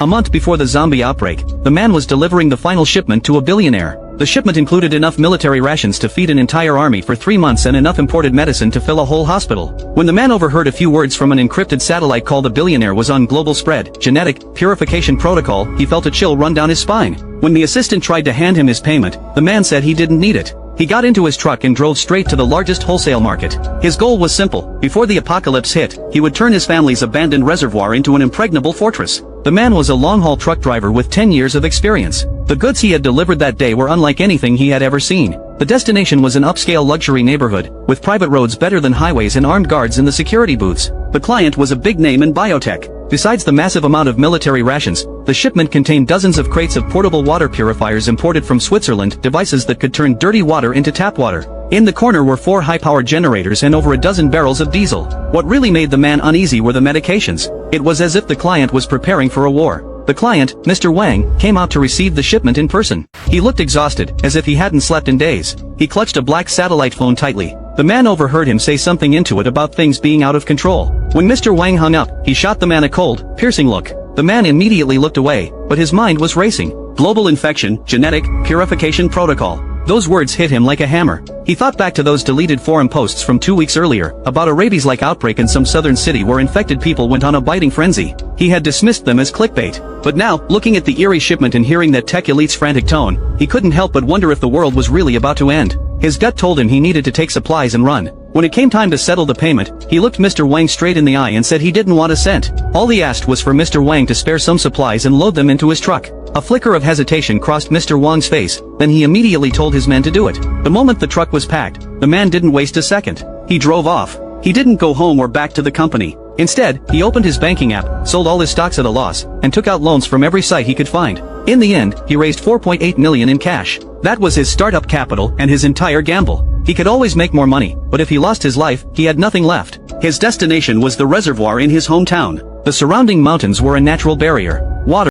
A month before the zombie outbreak, the man was delivering the final shipment to a billionaire. The shipment included enough military rations to feed an entire army for 3 months and enough imported medicine to fill a whole hospital. When the man overheard a few words from an encrypted satellite call the billionaire was on global spread, Genetic Purification Protocol, he felt a chill run down his spine. When the assistant tried to hand him his payment, the man said he didn't need it. He got into his truck and drove straight to the largest wholesale market. His goal was simple. Before the apocalypse hit, he would turn his family's abandoned reservoir into an impregnable fortress. The man was a long-haul truck driver with 10 years of experience. The goods he had delivered that day were unlike anything he had ever seen. The destination was an upscale luxury neighborhood, with private roads better than highways and armed guards in the security booths. The client was a big name in biotech. Besides the massive amount of military rations, the shipment contained dozens of crates of portable water purifiers imported from Switzerland, devices that could turn dirty water into tap water. In the corner were 4 high-powered generators and over a dozen barrels of diesel. What really made the man uneasy were the medications. It was as if the client was preparing for a war. The client, Mr. Wang, came out to receive the shipment in person. He looked exhausted, as if he hadn't slept in days. He clutched a black satellite phone tightly. The man overheard him say something into it about things being out of control. When Mr. Wang hung up, he shot the man a cold, piercing look. The man immediately looked away, but his mind was racing. Global infection, genetic purification protocol. Those words hit him like a hammer. He thought back to those deleted forum posts from 2 weeks earlier, about a rabies-like outbreak in some southern city where infected people went on a biting frenzy. He had dismissed them as clickbait. But now, looking at the eerie shipment and hearing that tech elite's frantic tone, he couldn't help but wonder if the world was really about to end. His gut told him he needed to take supplies and run. When it came time to settle the payment, he looked Mr. Wang straight in the eye and said he didn't want a cent. All he asked was for Mr. Wang to spare some supplies and load them into his truck. A flicker of hesitation crossed Mr. Wang's face, then he immediately told his men to do it. The moment the truck was packed, the man didn't waste a second. He drove off. He didn't go home or back to the company. Instead, he opened his banking app, sold all his stocks at a loss, and took out loans from every site he could find. In the end, he raised $4.8 million in cash. That was his startup capital and his entire gamble. He could always make more money, but if he lost his life, he had nothing left. His destination was the reservoir in his hometown. The surrounding mountains were a natural barrier. Water